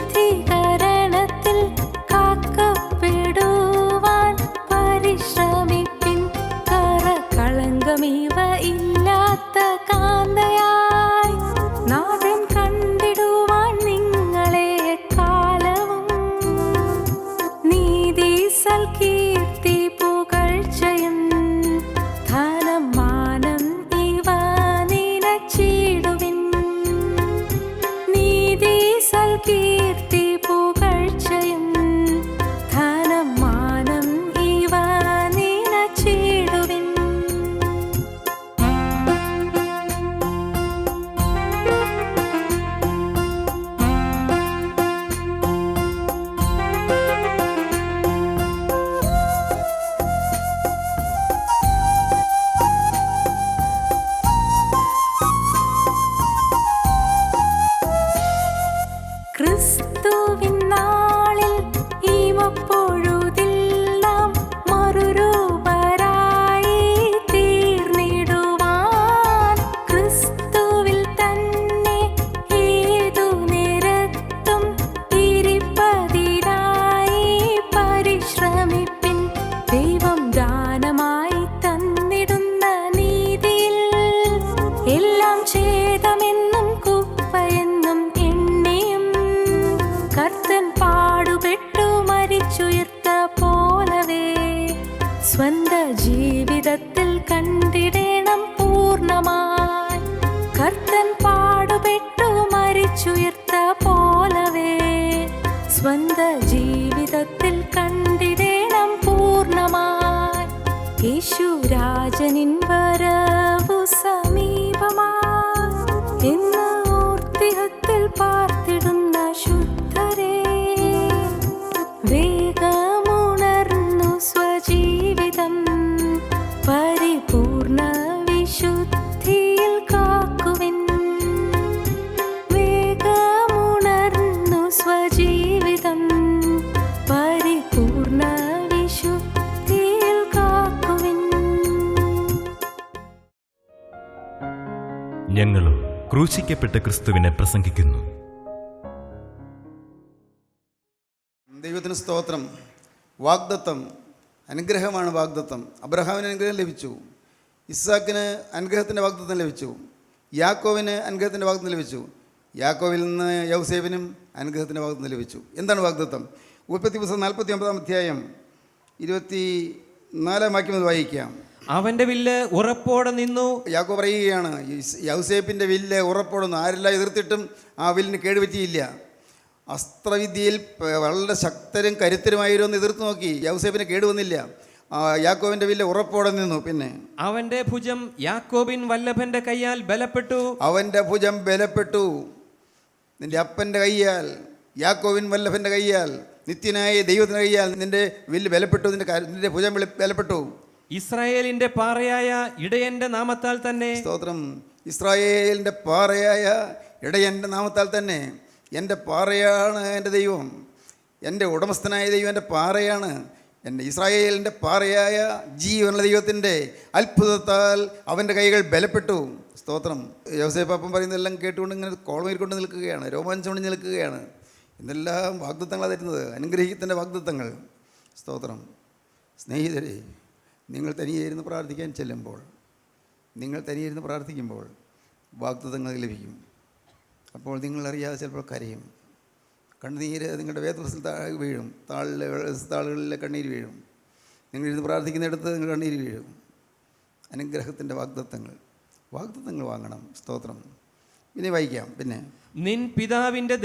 ശുദ്ധീകരണത്തിൽ കാക്കപ്പെടുവാൻ പരിശ്രമിപ്പിൻ. കറകളങ്കമിവ ഇല്ലാത്ത കാന്തയായി നാഥൻ കണ്ടിടുവാൻ നിങ്ങളെ കാലവും. നീതി സൽകീർത്തി പുകഴ്ചയും ധനം മാനം ഇവ നിനച്ചിടുവിൻ. നീതി സൽകീർത്തി പുകഴ്ചയും ധനം മാനം ഇവ നിനച്ചിടുവിൻ. ക്രിസ്തുവിൻ നാളിൽ ഈമപ്പൊഴുതിൽ നാം മറുരൂപരായി തീർന്നിടുവാൻ ക്രിസ്തുവിൽ തന്നെ ഏതു നേരത്തും ഇരിപ്പതിനായി പരിശ്രമിപ്പിൻ. ദൈവം ദാനമായി തന്നിടുന്ന നീതിയിൽ എല്ലാം ഛേദമെന്നും കുപ്പയെന്നും എണ്ണിയും കർത്തൻ പാടുപെട്ടു മരിച്ചുയർത്ത പോലവേ സ്വന്ത ജീവിതത്തിൽ കണ്ടിടേണം പൂർണ്ണമായി. കർത്തൻ പാടുപെട്ടു മരിച്ചുയർത്ത പോലവേ സ്വന്ത ജീവിതത്തിൽ കണ്ടിടേണം പൂർണ്ണമായി. യേശുരാജനിൻ വരവു സമീപമായി എന്ന് ഓർത്തിഹത്തിൽ പാർത്തിടുന്ന ശുദ്ധരേ, വേഗമുണർന്നു സ്വജീവിതം പരിപൂർണ വിശുദ്ധിയിൽ കാക്കുവിൻ. വേഗമുണർന്നു സ്വജീവിതം പരിപൂർണ വിശുദ്ധിയിൽ കാക്കുവിൻ. ഞങ്ങളും ക്രൂശിക്കപ്പെട്ട ക്രിസ്തുവിനെ പ്രസംഗിക്കുന്നു. ദൈവത്തിന് സ്തോത്രം. വാഗ്ദത്തം അനുഗ്രഹമാണ്. വാഗ്ദത്തം അബ്രഹാമിന് അനുഗ്രഹം ലഭിച്ചു, ഇസ്ഹാക്കിന് അനുഗ്രഹത്തിൻ്റെ വാഗ്ദത്തം ലഭിച്ചു, യാക്കോവിന് അനുഗ്രഹത്തിൻ്റെ വാഗ്ദത്തം ലഭിച്ചു, യാക്കോവിൽ നിന്ന് യൗസേഫിനും അനുഗ്രഹത്തിൻ്റെ വാഗ്ദത്തം ലഭിച്ചു. എന്താണ് വാഗ്ദത്തം? ഉൽപ്പത്തി പുസ്തകം 49 അധ്യായം 24 വാക്യം വായിക്കാം. അവന്റെ വില്ല് ഉറപ്പോടെ നിന്നു. യാക്കോ പറയുകയാണ്, യൗസേപ്പിൻ്റെ വില്ല് ഉറപ്പോടുന്നു. ആരെല്ലാം എതിർത്തിട്ടും ആ വില്ലിന് കേടുപറ്റിയില്ല. അസ്ത്രവിദ്യയിൽ വളരെ ശക്തരും കരുത്തരുമായിരുന്നു എതിർത്ത് നോക്കി, യൗസേപ്പിന് കേടുവന്നില്ല. യാക്കോവിൻ്റെ വില്ല് ഉറപ്പോടെ നിന്നു. പിന്നെ അവന്റെ ഭുജം യാക്കോബിൻ വല്ലഭന്റെ കയ്യാൽ ബലപ്പെട്ടു. അവൻ്റെ ഭുജം ബലപ്പെട്ടു. നിന്റെ അപ്പൻ്റെ കയ്യാൽ, യാക്കോവിൻ വല്ലഭൻ്റെ കയ്യാൽ, നിത്യനായ ദൈവത്തിൻ്റെ കയ്യാൽ നിന്റെ വില്ല് ബലപ്പെട്ടു, നിന്റെ ഭുജം ബലപ്പെട്ടു. ഇസ്രായേലിന്റെ പാറയായ ഇടയന്റെ നാമത്താൽ തന്നെ. സ്തോത്രം. ഇസ്രായേലിൻ്റെ പാറയായ ഇടയൻ്റെ നാമത്താൽ തന്നെ. എൻ്റെ പാറയാണ് എൻ്റെ ദൈവം, എൻ്റെ ഉടമസ്ഥനായ ദൈവം എൻ്റെ പാറയാണ്. എൻ്റെ ഇസ്രായേലിൻ്റെ പാറയായ ജീവനുള്ള ദൈവത്തിൻ്റെ അത്ഭുതത്താൽ അവൻ്റെ കൈകൾ ബലപ്പെട്ടു. സ്തോത്രം. യോസേപ്പ് അപ്പം പറയുന്നതെല്ലാം കേട്ടുകൊണ്ട് ഇങ്ങനെ കോളമേരിക്കൊണ്ട് നിൽക്കുകയാണ്, രോമാഞ്ചം കൊണ്ട് നിൽക്കുകയാണ്. ഇതെല്ലാം വാഗ്ദത്തങ്ങളാണ് തരുന്നത്, അനുഗ്രഹത്തിൻ്റെ വാഗ്ദത്തങ്ങൾ. സ്തോത്രം. സ്നേഹിതരെ, നിങ്ങൾ തനിയായിരുന്നു പ്രാർത്ഥിക്കാൻ ചെല്ലുമ്പോൾ, നിങ്ങൾ തനിയായിരുന്നു പ്രാർത്ഥിക്കുമ്പോൾ വാഗ്ദത്തങ്ങൾ ലഭിക്കും. അപ്പോൾ നിങ്ങളറിയാതെ ചിലപ്പോൾ കരയും, കണ്ണുനീര് നിങ്ങളുടെ വേദപുസ്തകത്തിൽ താഴെ വീഴും, താളുകളിലെ കണ്ണീര് വീഴും. നിങ്ങളിരുന്ന് പ്രാർത്ഥിക്കുന്നിടത്ത് നിങ്ങൾ കണ്ണീര് വീഴും. അനുഗ്രഹത്തിൻ്റെ വാഗ്ദത്തങ്ങൾ വാങ്ങണം. സ്തോത്രം. ഇനി വായിക്കാം. പിന്നെ നിന്റെ പിതാവിന്റെ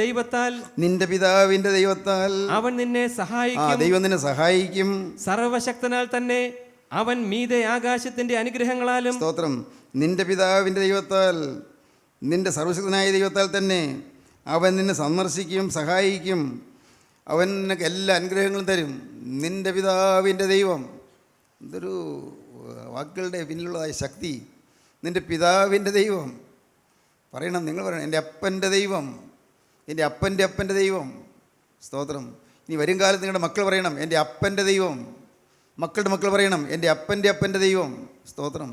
ദൈവത്താൽ അവൻ നിന്നെ സഹായിക്കും. ദൈവം നിന്നെ സഹായിക്കും. സർവശക്തനാൽ തന്നെ അവൻ മീതെ ആകാശത്തിന്റെ അനുഗ്രഹങ്ങളാലും. സ്തോത്രം. നിന്റെ പിതാവിൻ്റെ ദൈവത്താൽ, നിന്റെ സർവശക്തനായ ദൈവത്താൽ തന്നെ അവൻ നിന്നെ സന്ദർശിക്കും, സഹായിക്കും. അവൻ നിനക്ക് എല്ലാ അനുഗ്രഹങ്ങളും തരും. നിന്റെ പിതാവിൻ്റെ ദൈവം. എന്തൊരു വാക്കുകളുടെ പിന്നിലുള്ളതായ ശക്തി. നിന്റെ പിതാവിൻ്റെ ദൈവം പറയണം. നിങ്ങൾ പറയണം, എൻ്റെ അപ്പൻ്റെ ദൈവം, എൻ്റെ അപ്പൻ്റെ ദൈവം. സ്തോത്രം. ഇനി വരും കാലത്ത് നിങ്ങളുടെ മക്കൾ പറയണം, എൻ്റെ അപ്പൻ്റെ ദൈവം. മക്കളുടെ മക്കൾ പറയണം, എൻ്റെ അപ്പൻ്റെ ദൈവം. സ്തോത്രം.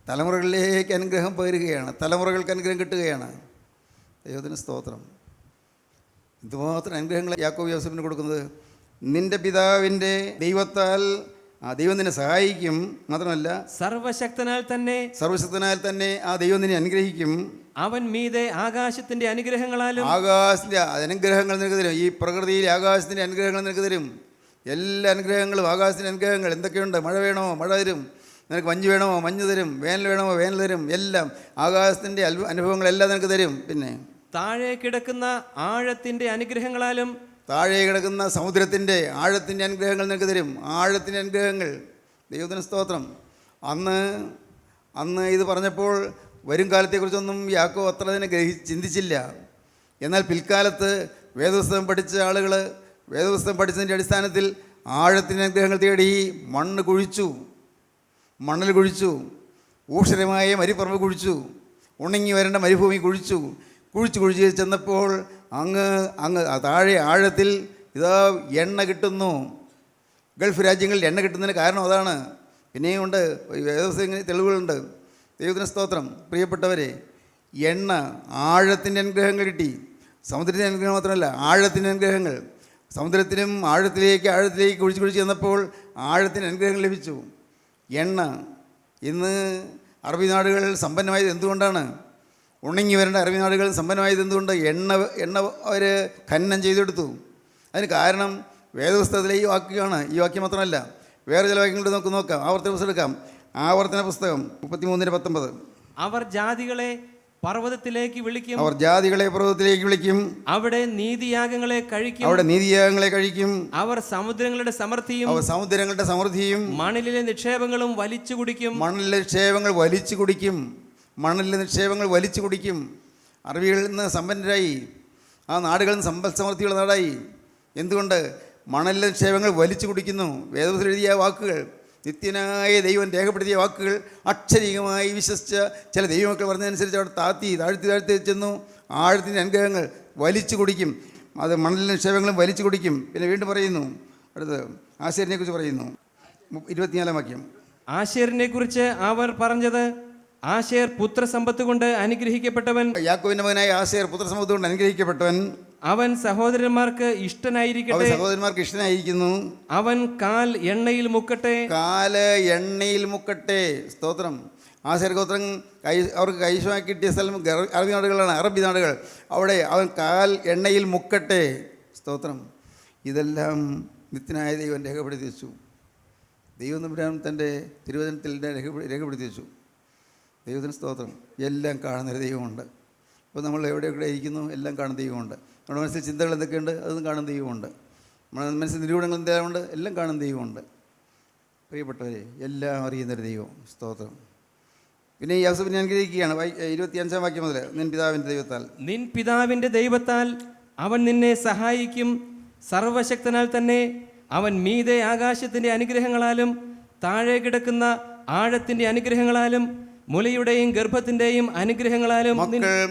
തലമുറകളിലേക്ക് അനുഗ്രഹം പകരുകയാണ്, തലമുറകൾക്ക് അനുഗ്രഹം കിട്ടുകയാണ്. ദൈവത്തിന് സ്തോത്രം. ഇതുമാത്രം അനുഗ്രഹങ്ങൾ യാക്കോബ് യോസേഫിന് കൊടുക്കുന്നത്. നിന്റെ പിതാവിൻ്റെ ദൈവത്താൽ ആ ദൈവം നിന്നെ സഹായിക്കും, മാത്രമല്ല സർവശക്തനാൽ തന്നെ ആ ദൈവം നിന്നെ അനുഗ്രഹിക്കും. അവൻ മീതെ ആകാശത്തിന്റെ അനുഗ്രഹങ്ങളാലും ആകാശത്തിൻ്റെ അനുഗ്രഹങ്ങൾ നിനക്ക് തരും. ഈ പ്രകൃതിയിലെ ആകാശത്തിൻ്റെ അനുഗ്രഹങ്ങൾ നിനക്ക് തരും. എല്ലാ അനുഗ്രഹങ്ങളും ആകാശത്തിൻ്റെ അനുഗ്രഹങ്ങൾ എന്തൊക്കെയുണ്ട്? മഴ വേണമോ മഴ തരും, നിനക്ക് മഞ്ഞ് വേണമോ മഞ്ഞ് തരും, വേനൽ വേണമോ വേനൽ തരും. എല്ലാം ആകാശത്തിൻ്റെ അനുഭവങ്ങളെല്ലാം നിനക്ക് തരും. പിന്നെ താഴെ കിടക്കുന്ന ആഴത്തിന്റെ അനുഗ്രഹങ്ങളാലും താഴെ കിടക്കുന്ന സമുദ്രത്തിൻ്റെ ആഴത്തിൻ്റെ അനുഗ്രഹങ്ങൾ നിനക്ക് തരും. ആഴത്തിൻ്റെ അനുഗ്രഹങ്ങൾ. ദൈവത്തിന് സ്തോത്രം. അന്ന് ഇത് പറഞ്ഞപ്പോൾ വരും കാലത്തെക്കുറിച്ചൊന്നും യാക്കോബ് അത്ര തന്നെ ചിന്തിച്ചില്ല. എന്നാൽ പിൽക്കാലത്ത് വേദപുസ്തകം പഠിച്ച ആളുകൾ വേദപുസ്തകം പഠിച്ചതിൻ്റെ അടിസ്ഥാനത്തിൽ ആഴത്തിൻ്റെ അനുഗ്രഹങ്ങൾ തേടി മണ്ണിൽ കുഴിച്ചു, ഊഷരമായ മരുപ്പറമ്പ് കുഴിച്ചു, ഉണങ്ങി വരേണ്ട മരുഭൂമി കുഴിച്ചു ചെന്നപ്പോൾ അങ്ങ് താഴെ ആഴത്തിൽ ഇതാ എണ്ണ കിട്ടുന്നു. ഗൾഫ് രാജ്യങ്ങളിൽ എണ്ണ കിട്ടുന്നതിന് കാരണം അതാണ്. പിന്നെയും ഉണ്ട്, വേദപുസ്തകങ്ങളിൽ തെളിവുകളുണ്ട്. ദൈവത്തിന് സ്തോത്രം. പ്രിയപ്പെട്ടവരെ, എണ്ണ ആഴത്തിൻ്റെ അനുഗ്രഹങ്ങൾ കിട്ടി. സമുദ്രത്തിൻ്റെ അനുഗ്രഹം മാത്രമല്ല, ആഴത്തിൻ്റെ അനുഗ്രഹങ്ങൾ. സമുദ്രത്തിലും ആഴത്തിലേക്ക് കുഴിച്ച് ചെന്നപ്പോൾ ആഴത്തിൻ്റെ അനുഗ്രഹങ്ങൾ ലഭിച്ചു. എണ്ണ ഇന്ന് അറബി നാടുകൾ സമ്പന്നമായത് എന്തുകൊണ്ടാണ്? ഉണങ്ങി വരേണ്ട അറബി നാടുകൾ സമ്പന്നമായത് എന്തുകൊണ്ട്? എണ്ണ അവർ ഖനനം ചെയ്തെടുത്തു. അതിന് കാരണം വേദപുസ്തകത്തിലെ ഈ വാക്യമാണ്. ഈ വാക്യം മാത്രമല്ല, വേറെ ചില വാക്യങ്ങൾ നമുക്ക് നോക്കാം. ആവർത്തന പുസ്തകം എടുക്കാം. ആവർത്തന പുസ്തകം 33:19. അവർ ജാതികളെ പർവ്വതത്തിലേക്ക് വിളിക്കും, അവിടെ നീതിയാഗങ്ങളെ കഴിക്കും. അവർ സമുദ്രങ്ങളുടെ സമൃദ്ധിയും മണലിലെ നിക്ഷേപങ്ങളും വലിച്ചു കുടിക്കും. മണലിലെ നിക്ഷേപങ്ങൾ വലിച്ചു കുടിക്കും. അറബികളിൽ നിന്ന് സമ്പന്നരായി, ആ നാടുകളിൽ നിന്ന് സമ്പൽ സമൃദ്ധിയുള്ള നാടായി. എന്തുകൊണ്ട്? മണലിലെ നിക്ഷേപങ്ങൾ വലിച്ചു കുടിക്കുന്നു. വേദപുസ്തകത്തിൽ എഴുതിയ വാക്കുകൾ, നിത്യനായ ദൈവം രേഖപ്പെടുത്തിയ വാക്കുകൾ അക്ഷരീകമായി വിശ്വസിച്ച ചില ദൈവമക്കൾ പറഞ്ഞതനുസരിച്ച് അവിടെ താഴ്ത്തി ചെന്നു. ആഴത്തിൻ്റെ അനുഗ്രഹങ്ങൾ വലിച്ചു കുടിക്കും. അത് മണലിലെ നിക്ഷേപങ്ങളും വലിച്ചു കുടിക്കും. പിന്നെ വീണ്ടും പറയുന്നു, അടുത്ത് ആശേരിനെ കുറിച്ച് പറയുന്നു. 24 വാക്യം. ആശേരിനെ കുറിച്ച് അവർ പറഞ്ഞത്, ആശേർ പുത്രസമ്പത്ത് കൊണ്ട് അനുഗ്രഹിക്കപ്പെട്ടവൻ. യാക്കോബിന്റെ മകനായ ആശേർ പുത്രസമ്പത്ത് കൊണ്ട് അനുഗ്രഹിക്കപ്പെട്ടവൻ. അവൻ സഹോദരന്മാർക്ക് ഇഷ്ടനായിരിക്കുന്നു. അവൻ കാൽ എണ്ണയിൽ മുക്കട്ടെ. സ്തോത്രം. ആശേർ ഗോത്രം അവർക്ക് കൈവശമായി കിട്ടിയ സ്ഥലം അറബി നാടുകളാണ്. അറബി നാടുകൾ. അവിടെ അവൻ കാൽ എണ്ണയിൽ മുക്കട്ടെ. സ്തോത്രം. ഇതെല്ലാം നിത്യനായ ദൈവം രേഖപ്പെടുത്തി വെച്ചു. ദൈവം തമ്പുരാൻ തൻ്റെ തിരുവചനത്തിൽ രേഖപ്പെടുത്തി വെച്ചു. ദൈവത്തിന് സ്തോത്രം. എല്ലാം കാണുന്നൊരു ദൈവമുണ്ട്. ഇപ്പോൾ നമ്മൾ എവിടെയൊക്കെ ഇരിക്കുന്നു, എല്ലാം കാണുന്ന ദൈവമുണ്ട്. നമ്മുടെ മനസ്സിൽ ചിന്തകൾ എന്തൊക്കെയുണ്ട്, അതൊന്നും കാണുന്ന ദൈവമുണ്ട്. നമ്മുടെ മനസ്സിൽ നിരൂപണങ്ങൾ എന്തെല്ലാമുണ്ട്, എല്ലാം കാണുന്ന ദൈവമുണ്ട്. പ്രിയപ്പെട്ടവരെ, എല്ലാം അറിയുന്നൊരു ദൈവം. സ്തോത്രം. പിന്നെ ഈ യോസേഫിനെ അനുഗ്രഹിക്കുകയാണ്. 25 വാക്യം മുതൽ, നിൻ പിതാവിൻ്റെ ദൈവത്താൽ അവൻ നിന്നെ സഹായിക്കും. സർവശക്തനാൽ തന്നെ അവൻ മീതെ ആകാശത്തിൻ്റെ അനുഗ്രഹങ്ങളാലും താഴെ കിടക്കുന്ന ആഴത്തിൻ്റെ അനുഗ്രഹങ്ങളാലും മുലയുടെയും ഗർഭത്തിൻ്റെയും അനുഗ്രഹങ്ങളാലും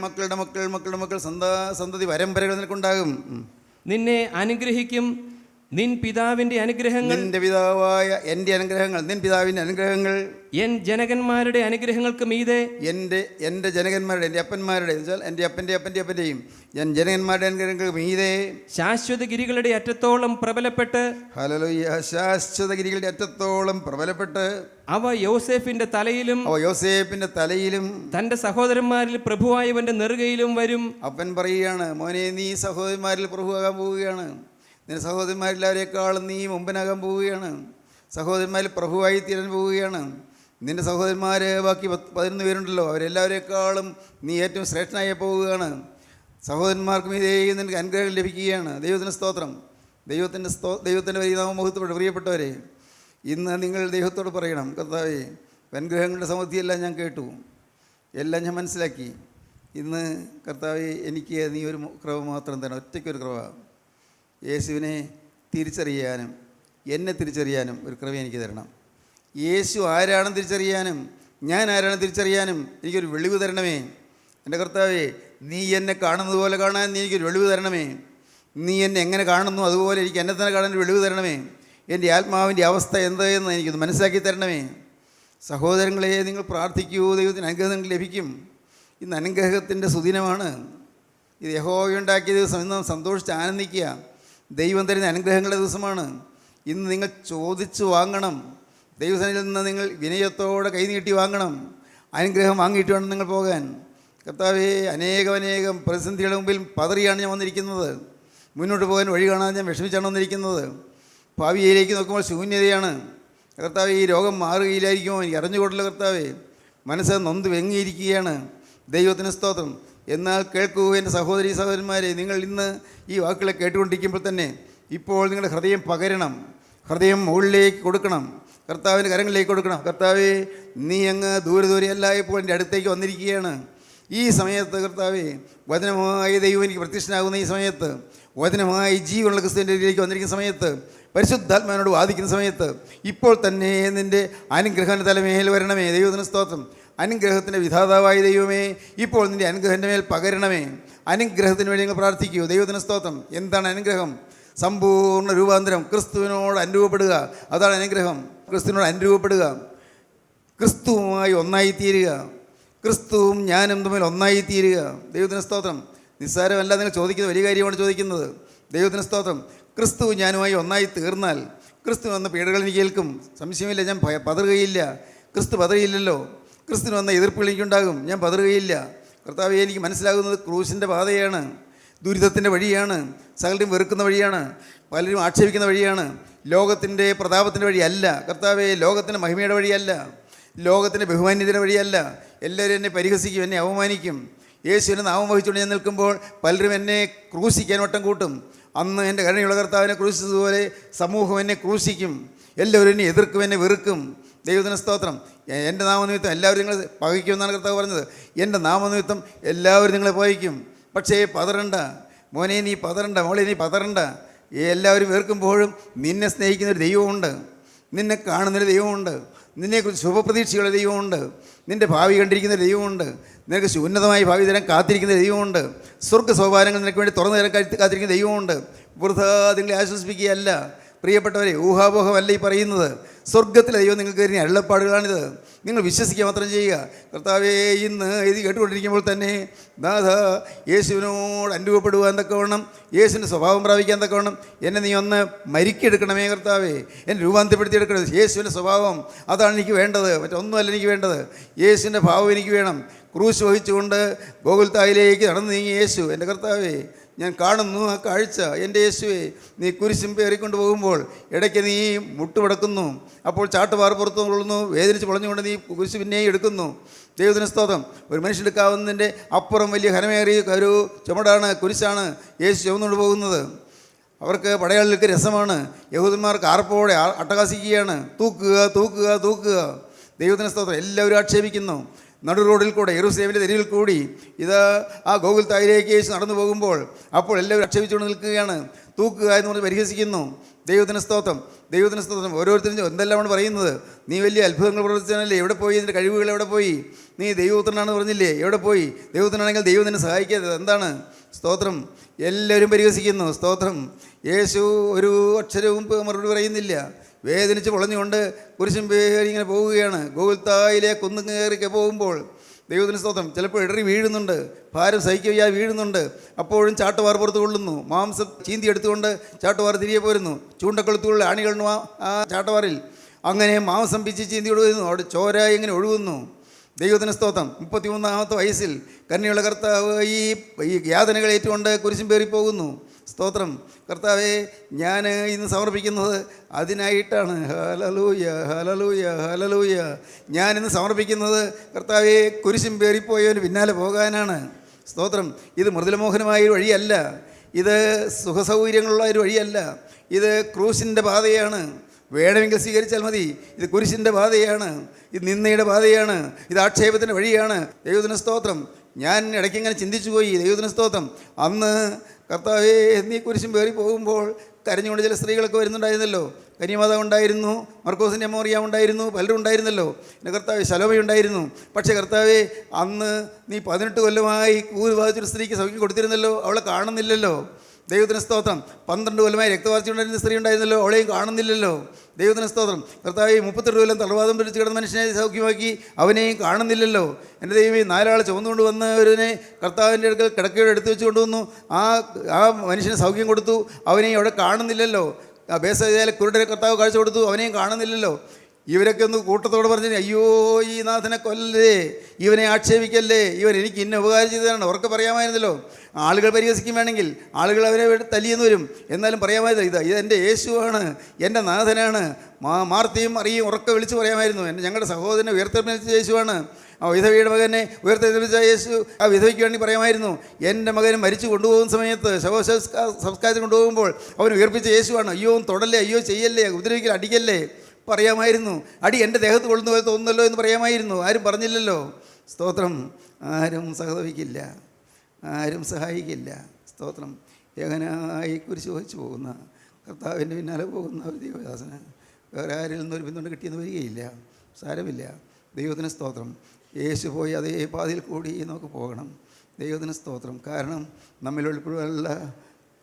മക്കളുടെ സന്തതി പരമ്പരകൾ നിനക്കുണ്ടാകും. നിന്നെ അനുഗ്രഹിക്കും. നിൻ പിതാവിൻ്റെ അനുഗ്രഹങ്ങൾ, നിന്റെ പിതാവായ എൻ്റെ അനുഗ്രഹങ്ങൾ, നിൻ പിതാവിൻ്റെ അനുഗ്രഹങ്ങൾ എൻ ജനകന്മാരുടെ അനുഗ്രഹങ്ങൾക്ക് മീതെ, എൻ്റെ ജനകന്മാരുടെ, എൻ്റെ അപ്പന്മാരുടെ, എൻ്റെ അപ്പൻ്റെയും ഞാൻ ജനകന്മാരുടെ അനുഗ്രഹങ്ങൾക്ക് മീതെ ശാശ്വത ഗിരികളുടെ അറ്റത്തോളം പ്രബലപ്പെട്ട്, ഹല്ലേലൂയ, ശാശ്വത ഗിരികളുടെ അറ്റത്തോളം പ്രബലപ്പെട്ട് അവ യോസേഫിന്റെ തലയിലും തന്റെ സഹോദരന്മാരിൽ പ്രഭുവായവന്റെ നെറുകയിലും വരും. അപ്പൻ പറയുകയാണ്, മോനെ, നീ സഹോദരന്മാരിൽ പ്രഭുവാകാൻ പോവുകയാണ്. നിന്റെ സഹോദരന്മാരെല്ലാവരേക്കാളും നീ മുമ്പനാകാൻ പോവുകയാണ്. സഹോദരന്മാരിൽ പ്രഭുവായി തീരാൻ പോവുകയാണ്. നിന്റെ സഹോദരന്മാർ ബാക്കി 11 പേരുണ്ടല്ലോ, അവരെല്ലാവരേക്കാളും നീ ഏറ്റവും ശ്രേഷ്ഠനായി പോവുകയാണ്. സഹോദരന്മാർക്കും ഇതേ നിനക്ക് അനുഗ്രഹം ലഭിക്കുകയാണ്. ദൈവത്തിന് സ്തോത്രം. ദൈവത്തിൻ്റെ വലിയ നാമമഹത്വപ്പെട്ട പ്രിയപ്പെട്ടവരെ, ഇന്ന് നിങ്ങൾ ദൈവത്തോട് പറയണം, കർത്താവേ, അനുഗ്രഹങ്ങളുടെ സമൃദ്ധിയെല്ലാം ഞാൻ കേട്ടു, എല്ലാം ഞാൻ മനസ്സിലാക്കി. ഇന്ന് കർത്താവേ, എനിക്ക് നീ ഒരു കൃപ മാത്രം തരണം, ഒറ്റയ്ക്കൊരു കൃപ. യേശുവിനെ തിരിച്ചറിയാനും എന്നെ തിരിച്ചറിയാനും ഒരു കൃപ എനിക്ക് തരണം. യേശു ആരാണെന്ന് തിരിച്ചറിയാനും ഞാൻ ആരാണെന്ന് തിരിച്ചറിയാനും എനിക്കൊരു വെളിവ് തരണമേ. എൻ്റെ കർത്താവേ, നീ എന്നെ കാണുന്നത് പോലെ കാണാൻ നീ എനിക്കൊരു വെളിവ് തരണമേ. നീ എന്നെ എങ്ങനെ കാണുന്നു അതുപോലെ എനിക്ക് എന്നെ തന്നെ കാണാൻ ഒരു വെളിവ് തരണമേ. എൻ്റെ ആത്മാവിൻ്റെ അവസ്ഥ എന്തായെന്ന് എനിക്കൊന്ന് മനസ്സിലാക്കി തരണമേ. സഹോദരങ്ങളെ, നിങ്ങൾ പ്രാർത്ഥിക്കൂ, ദൈവത്തിന് അനുഗ്രഹം നിങ്ങൾക്ക് ലഭിക്കും. ഇന്ന് അനുഗ്രഹത്തിൻ്റെ സുദിനമാണ്. ഇത് യഹോവയുണ്ടാക്കിയ ദിവസം ഇന്ന് സന്തോഷിച്ച് ആനന്ദിക്കുക. ദൈവം തരുന്ന അനുഗ്രഹങ്ങളുടെ ദിവസമാണ്. ഇന്ന് നിങ്ങൾ ചോദിച്ച് വാങ്ങണം. ദൈവസന്നിധിയിൽ നിന്ന് നിങ്ങൾ വിനയത്തോടെ കൈനീട്ടി വാങ്ങണം. അനുഗ്രഹം വാങ്ങിയിട്ട് വേണം നിങ്ങൾ പോകാൻ. കർത്താവേ, അനേകം പ്രതിസന്ധികളുടെ മുമ്പിൽ പതറിയാണ് ഞാൻ വന്നിരിക്കുന്നത്. മുന്നോട്ട് പോകാൻ വഴി കാണാൻ ഞാൻ വിഷമിച്ചാണ് വന്നിരിക്കുന്നത്. ഭാവിയിലേക്ക് നോക്കുമ്പോൾ ശൂന്യതയാണ്. കർത്താവേ, ഈ രോഗം മാറുകയില്ലായിരിക്കുമോ എനിക്ക് അറിഞ്ഞുകൊണ്ടില്ല. കർത്താവേ, മനസ്സ് നൊന്ത് വെങ്ങിയിരിക്കുകയാണ്. ദൈവത്തിന് സ്തോത്രം. എന്നാൽ കേൾക്കൂ എൻ്റെ സഹോദരി സഹോദരന്മാരെ, നിങ്ങൾ ഇന്ന് ഈ വാക്കുകളെ കേട്ടുകൊണ്ടിരിക്കുമ്പോൾ തന്നെ ഇപ്പോൾ നിങ്ങളുടെ ഹൃദയം പകരണം. ഹൃദയം മുകളിലേക്ക് കൊടുക്കണം. കർത്താവിൻ്റെ കരങ്ങളിലേക്ക് കൊടുക്കണം. കർത്താവേ, നീ അങ്ങ് ദൂരെ അല്ല, ഇപ്പോൾ എൻ്റെ അടുത്തേക്ക് വന്നിരിക്കുകയാണ്. ഈ സമയത്ത് കർത്താവേ, വചനമായ ദൈവം എനിക്ക് പ്രത്യക്ഷനാകുന്ന ഈ സമയത്ത്, വചനമായി ജീവനുള്ള ക്രിസ്തുവിൻ്റെ ഇടയിലേക്ക് വന്നിരിക്കുന്ന സമയത്ത്, പരിശുദ്ധാത്മാവിനോട് വാദിക്കുന്ന സമയത്ത്, ഇപ്പോൾ തന്നെ നിൻ്റെ അനുഗ്രഹത്തിൻ്റെ തലമേൽ വരണമേ. ദൈവത്തിന് സ്തോത്രം. അനുഗ്രഹത്തിൻ്റെ വിധാതാവായ ദൈവമേ, ഇപ്പോൾ നിൻ്റെ അനുഗ്രഹത്തിൻ്റെ മേൽ പകരണമേ. അനുഗ്രഹത്തിന് വേണ്ടി നിങ്ങൾ പ്രാർത്ഥിക്കൂ. ദൈവത്തിന് സ്തോത്രം. എന്താണ് അനുഗ്രഹം? സമ്പൂർണ്ണ രൂപാന്തരം. ക്രിസ്തുവിനോട് അനുരൂപപ്പെടുക. അതാണ് അനുഗ്രഹം. ക്രിസ്തുവിനോട് അനുരൂപപ്പെടുക. ക്രിസ്തുവുമായി ഒന്നായിത്തീരുക. ക്രിസ്തുവും ഞാനും തമ്മിൽ ഒന്നായിത്തീരുക. ദൈവത്തിന് സ്തോത്രം. നിസ്സാരമല്ല നിങ്ങൾ ചോദിക്കുന്നത്, വലിയ കാര്യമാണ് ചോദിക്കുന്നത്. ദൈവത്തിന് സ്തോത്രം. ക്രിസ്തു ഞാനുമായി ഒന്നായി തീർന്നാൽ ക്രിസ്തു വന്ന പീഡകൾ എനിക്ക് കേൾക്കും. സംശയമില്ല, ഞാൻ പതറുകയില്ല. ക്രിസ്തു പതറിയില്ലല്ലോ. ക്രിസ്തുവിന് വന്ന എതിർപ്പുകൾ എനിക്കുണ്ടാകും. ഞാൻ പതറുകയില്ല. കർത്താവേ, എനിക്ക് മനസ്സിലാകുന്നത് ക്രൂശിൻ്റെ പാതയാണ്, ദുരിതത്തിൻ്റെ വഴിയാണ്, സകലരും വെറുക്കുന്ന വഴിയാണ്, പലരും ആക്ഷേപിക്കുന്ന വഴിയാണ്. ലോകത്തിൻ്റെ പ്രതാപത്തിൻ്റെ വഴിയല്ല. കർത്താവേ, ലോകത്തിൻ്റെ മഹിമയുടെ വഴിയല്ല, ലോകത്തിൻ്റെ ബഹുമാന്യത്തിൻ്റെ വഴിയല്ല. എല്ലാവരും എന്നെ പരിഹസിക്കും, എന്നെ അവമാനിക്കും. യേശുവിനെ നാമം വഹിച്ചുകൊണ്ട് ഞാൻ നിൽക്കുമ്പോൾ പലരും എന്നെ ക്രൂശിക്കാൻ വട്ടം കൂട്ടും. അന്ന് എൻ്റെ കരുണയുള്ള കർത്താവിനെ ക്രൂശിച്ചതുപോലെ സമൂഹം എന്നെ ക്രൂശിക്കും. എല്ലാവരും എന്നെ എതിർക്കും, എന്നെ വെറുക്കും. ദൈവത്തിന് സ്തോത്രം. എൻ്റെ നാമനിമിത്തം എല്ലാവരും നിങ്ങളെ പകയ്ക്കുമെന്നാണ് കർത്താവ് പറഞ്ഞത്. എൻ്റെ നാമനിമിത്തം എല്ലാവരും നിങ്ങളെ പകയ്ക്കും. പക്ഷേ പതറണ്ട മോനെ, നീ പതറണ്ട. മോളെ, നീ പതറണ്ട. എല്ലാവരും വെറുക്കുമ്പോഴും നിന്നെ സ്നേഹിക്കുന്നൊരു ദൈവമുണ്ട്, നിന്നെ കാണുന്നൊരു ദൈവമുണ്ട്, നിന്നെക്കുറിച്ച് ശുഭപ്രതീക്ഷയുള്ള ദൈവമുണ്ട്, നിൻ്റെ ഭാവി കണ്ടിരിക്കുന്ന ദൈവമുണ്ട്, നിനക്ക് ഉന്നതമായ ഭാവി തരാൻ കാത്തിരിക്കുന്ന ദൈവമുണ്ട്, സ്വർഗ്ഗ സോപാനങ്ങൾ നിനക്ക് വേണ്ടി തുറന്നു തരാൻ കാത്തിരിക്കുന്ന ദൈവമുണ്ട്. വൃഥാ നിങ്ങളെ ആശ്വസിപ്പിക്കുകയല്ല പ്രിയപ്പെട്ടവരെ. ഊഹാപോഹമല്ല ഈ പറയുന്നത്. സ്വർഗ്ഗത്തിലെ ദൈവം നിങ്ങൾക്ക് തരുന്ന അരുളപ്പാടുകളാണിത്. നിങ്ങൾ വിശ്വസിക്കുക മാത്രം ചെയ്യുക. കർത്താവേ, ഇന്ന് ഇത് കേട്ടുകൊണ്ടിരിക്കുമ്പോൾ തന്നെ നാഥ, യേശുവിനോട് അനുരൂപപ്പെടുവാൻ തക്കവണ്ണം, യേശുവിൻ്റെ സ്വഭാവം പ്രാപിക്കാൻ തക്കവണ്ണം എന്നെ നീ ഒന്ന് മരിക്കെടുക്കണമേ. കർത്താവേ, എന്നെ രൂപാന്തരപ്പെടുത്തിയെടുക്കണം. യേശുവിൻ്റെ സ്വഭാവം അതാണ് എനിക്ക് വേണ്ടത്, മറ്റൊന്നുമല്ല എനിക്ക് വേണ്ടത്. യേശുവിൻ്റെ ഭാവം എനിക്ക് വേണം. ക്രൂശ് വഹിച്ചുകൊണ്ട് ഗോകുൽത്തായിലേക്ക് നടന്നു നീങ്ങി യേശു. എൻ്റെ കർത്താവേ, ഞാൻ കാണുന്നു ആ കാഴ്ച. എൻ്റെ യേശുവേ, നീ കുരിശും പേറിക്കൊണ്ട് പോകുമ്പോൾ ഇടയ്ക്ക് നീ മുട്ടുപടക്കുന്നു, അപ്പോൾ ചാട്ടുപാറ പുറത്തു കൊള്ളുന്നു, വേദനിച്ച് പൊളഞ്ഞുകൊണ്ട് നീ കുരിശ് പിന്നെയും എടുക്കുന്നു. ദൈവത്തിന് സ്തോത്രം. ഒരു മനുഷ്യനെടുക്കാവുന്നതിൻ്റെ അപ്പുറം വലിയ ഘനമേറിയ ഒരു ചുമടാണ്, കുരിശാണ് യേശു ചുമന്നുകൊണ്ട് പോകുന്നത്. അവർക്ക് പടയാളികൾക്ക് രസമാണ്. യഹൂദന്മാർക്ക് ആർപ്പോടെ അട്ടഹാസിക്കുകയാണ്. തൂക്കുക, തൂക്കുക, തൂക്കുക. ദൈവത്തിന് സ്തോത്രം. എല്ലാവരും ആക്ഷേപിക്കുന്നു. നടു റോഡിൽ കൂടെ, യെരൂശലേമിൻ്റെ തെരുവിൽ കൂടി ഇത് ആ ഗോകുൽത്തായിലേക്ക് യേശു നടന്നു പോകുമ്പോൾ അപ്പോൾ എല്ലാവരും ആക്ഷേപിച്ചുകൊണ്ട് നിൽക്കുകയാണ്. തൂക്കുക എന്ന് പറഞ്ഞ് പരിഹസിക്കുന്നു. ദൈവത്തിന് സ്തോത്രം. ദൈവത്തിന് സ്തോത്രം. ഓരോരുത്തരും എന്തെല്ലാമാണ് പറയുന്നത്. നീ വലിയ അത്ഭുതങ്ങൾ പ്രവർത്തിച്ചാണല്ലേ, എവിടെ പോയി? ഇതിൻ്റെ കഴിവുകൾ എവിടെ പോയി? നീ ദൈവപുത്രനാണെന്ന് പറഞ്ഞില്ലേ, എവിടെ പോയി? ദൈവപുത്രനാണെങ്കിൽ ദൈവം നിന്നെ സഹായിക്കാത്തത് എന്താണ്? സ്തോത്രം. എല്ലാവരും പരിഹസിക്കുന്നു. സ്തോത്രം. യേശു ഒരു അക്ഷരവും മറുപടി പറയുന്നില്ല. വേദനിച്ച് പൊളഞ്ഞുകൊണ്ട് കുരിശും പേരി ഇങ്ങനെ പോവുകയാണ്. ഗോകുൽത്തായിലെ കുന്നു കയറിയൊക്കെ പോകുമ്പോൾ ദൈവത്തിന് സ്തോത്രം. ചിലപ്പോൾ ഇടറി വീഴുന്നുണ്ട്, ഭാരം സഹിക്കുക വീഴുന്നുണ്ട്. അപ്പോഴും ചാട്ടുവാർ പുറത്ത് കൊള്ളുന്നു. മാംസം ചീന്തി എടുത്തുകൊണ്ട് ചാട്ടുവാർ തിരികെ പോരുന്നു. ചൂണ്ടക്കൊളുത്തുള്ള ആണികളുണ്ട് ആ ചാട്ടുവാറിൽ. അങ്ങനെ മാംസം പിച്ച് ചീന്തി ഒഴുകുന്നു. അവിടെ ചോര ഇങ്ങനെ ഒഴുകുന്നു. ദൈവത്തിന് സ്തോത്രം. 33-ാമത്തെ വയസ്സിൽ കന്യയുള്ള കർത്താവ് ഈ യാതനകൾ ഏറ്റുകൊണ്ട് കുരിശും പേറി പോകുന്നു. സ്തോത്രം. കർത്താവേ, ഞാൻ ഇന്ന് സമർപ്പിക്കുന്നത് അതിനായിട്ടാണ്. Hallelujah, hallelujah, hallelujah. ഞാനിന്ന് സമർപ്പിക്കുന്നത് കർത്താവേ, കുരിശും പേറിപ്പോയവന് പിന്നാലെ പോകാനാണ്. സ്തോത്രം. ഇത് മൃദുലമോഹനമായ ഒരു വഴിയല്ല, ഇത് സുഖസൗകര്യങ്ങളുള്ള ഒരു വഴിയല്ല, ഇത് ക്രൂശിൻ്റെ പാതയാണ്. വേണമെങ്കിൽ സ്വീകരിച്ചാൽ മതി. ഇത് കുരിശിൻ്റെ പാതയാണ്, ഇത് നിന്ദയുടെ പാതയാണ്, ഇത് ആക്ഷേപത്തിൻ്റെ വഴിയാണ്. ദൈവത്തിന് സ്തോത്രം. ഞാൻ ഇടയ്ക്കിങ്ങനെ ചിന്തിച്ചു പോയി. ദൈവത്തിന് സ്തോത്രം. അന്ന് കർത്താവേ, നീ കുരിശും പേറി പോകുമ്പോൾ കരഞ്ഞുകൊണ്ട് ചില സ്ത്രീകളൊക്കെ വരുന്നുണ്ടായിരുന്നല്ലോ. കന്യമാതാവ് ഉണ്ടായിരുന്നു, മർക്കോസിൻ്റെ അമ്മ മറിയാം ഉണ്ടായിരുന്നു, പലരും ഉണ്ടായിരുന്നല്ലോ. പിന്നെ കർത്താവേ, ശലോമയുണ്ടായിരുന്നു. പക്ഷേ കർത്താവേ, അന്ന് നീ 18 കൊല്ലമായി കൂറ് ബാധിച്ചൊരു സ്ത്രീക്ക് സൗഖ്യം കൊടുത്തിരുന്നല്ലോ, അവളെ കാണുന്നില്ലല്ലോ. ദൈവത്തിന് സ്തോത്രം. 12 കൊല്ലമായി രക്തവാർച്ചയുണ്ടായിരുന്ന സ്ത്രീ ഉണ്ടായിരുന്നല്ലോ, അവളെയും കാണുന്നില്ലല്ലോ. ദൈവത്തിന് സ്തോത്രം. കർത്താവേ 32 കൊല്ലം തളർവാദം പിടിച്ച് കിടന്ന മനുഷ്യനെ സൗഖ്യമാക്കി, അവനെയും കാണുന്നില്ലല്ലോ. എൻ്റെ ദൈവമേ, 4 ആൾ ചുമന്നുകൊണ്ട് വന്നവരനെ കർത്താവിൻ്റെ അടുക്കൽ കിടക്കയോടെ എടുത്തു വെച്ച് കൊണ്ടുവന്നു. ആ മനുഷ്യന് സൗഖ്യം കൊടുത്തു, അവനെയും അവിടെ കാണുന്നില്ലല്ലോ. ബേസയിലെ കുരുടരെ കർത്താവ് കാഴ്ച കൊടുത്തു, അവനെയും കാണുന്നില്ലല്ലോ. ഇവരൊക്കെ ഒന്ന് കൂട്ടത്തോട് പറഞ്ഞു, അയ്യോ ഈ നാഥനെ കൊല്ലല്ലേ, ഇവനെ ആക്ഷേപിക്കല്ലേ, ഇവൻ എനിക്ക് ഇന്ന ഉപകാരം ചെയ്തതാണ്. ഉറക്കെ പറയാമായിരുന്നല്ലോ. ആളുകൾ പരിഹസിക്കും, വേണമെങ്കിൽ ആളുകൾ അവനെ തല്ലിയെന്ന് വരും, എന്നാലും പറയാമായിരുന്നു, ഇതെൻ്റെ യേശുവാണ്, എൻ്റെ നാഥനാണ്. മാർത്തയും അറിയും ഉറക്കെ വിളിച്ച് പറയാമായിരുന്നു, ഞങ്ങളുടെ സഹോദരനെ ഉയർത്തെഴുന്നേൽപ്പിച്ച യേശുവാണ്, ആ വിധവയുടെ മകനെ ഉയർത്തെഴുന്നേൽപ്പിച്ച യേശു. ആ വിധവയ്ക്ക് വേണ്ടി പറയാമായിരുന്നു, എൻ്റെ മകൻ മരിച്ചു കൊണ്ടുപോകുന്ന സമയത്ത് സംസ്കാരത്തിന് കൊണ്ടുപോകുമ്പോൾ അവൻ ഉയർപ്പിച്ച യേശുവാണ്. അയ്യോ തൊടല്ലേ, അയ്യോ ചെയ്യല്ലേ, ഉപദ്രവിക്കൽ, അടിക്കല്ലേ പറയാമായിരുന്നു. അടി എൻ്റെ ദേഹത്ത് കൊള്ളുന്ന പോലെ തോന്നുന്നല്ലോ എന്ന് പറയാമായിരുന്നു. ആരും പറഞ്ഞില്ലല്ലോ. സ്തോത്രം. ആരും സഹതപിക്കില്ല, ആരും സഹായിക്കില്ല. സ്തോത്രം. ഏകനായി കുരിശ് വഹിച്ചു പോകുന്ന കർത്താവിൻ്റെ പിന്നാലെ പോകുന്ന ഒരു ദൈവദാസന് വേറെ ആരിൽ നിന്നൊരു പിന്തുണ കിട്ടിയെന്ന് വരികയില്ല. സാരമില്ല. ദൈവത്തിന് സ്തോത്രം. യേശു പോയി അതേ പാതിയിൽ കൂടി നമുക്ക് പോകണം. ദൈവത്തിന് സ്തോത്രം. കാരണം നമ്മിൽ ഉൾപ്പെടുവാനുള്ള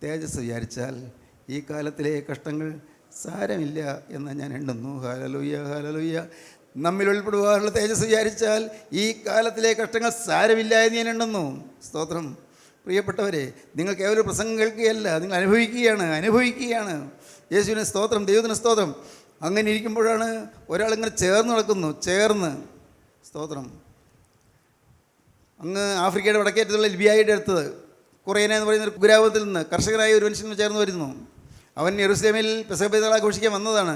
തേജസ് വിചാരിച്ചാൽ ഈ കാലത്തിലെ കഷ്ടങ്ങൾ സാരമില്ല എന്ന് ഞാൻ എണ്ണുന്നു. Hallelujah, hallelujah. നമ്മിൽ ഉൾപ്പെടുവാനുള്ള തേജസ് വിചാരിച്ചാൽ ഈ കാലത്തിലെ കഷ്ടങ്ങൾ സാരമില്ല എന്ന് ഞാൻ എണ്ണുന്നു. സ്തോത്രം. പ്രിയപ്പെട്ടവരെ, നിങ്ങൾ കേവലം പ്രസംഗം കേൾക്കുകയല്ല, നിങ്ങൾ അനുഭവിക്കുകയാണ്. യേശുവിന് സ്തോത്രം, ദൈവത്തിന് സ്തോത്രം. അങ്ങനെ ഇരിക്കുമ്പോഴാണ് ഒരാളിങ്ങനെ ചേർന്ന് നടക്കുന്നു. സ്തോത്രം. അങ്ങ് ആഫ്രിക്കയുടെ വടക്കേറ്റത്തുള്ള ലിബിയായുടെ അടുത്തത് കുറേന എന്ന് പറയുന്ന ഒരു കുഗ്രാമത്തിൽ നിന്ന് കർഷകരായ ഒരു മനുഷ്യൻ ചേർന്ന് വരുന്നു. അവൻ യെരൂശലേമിൽ പെസഹ പെരുന്നാൾ ആഘോഷിക്കാൻ വന്നതാണ്.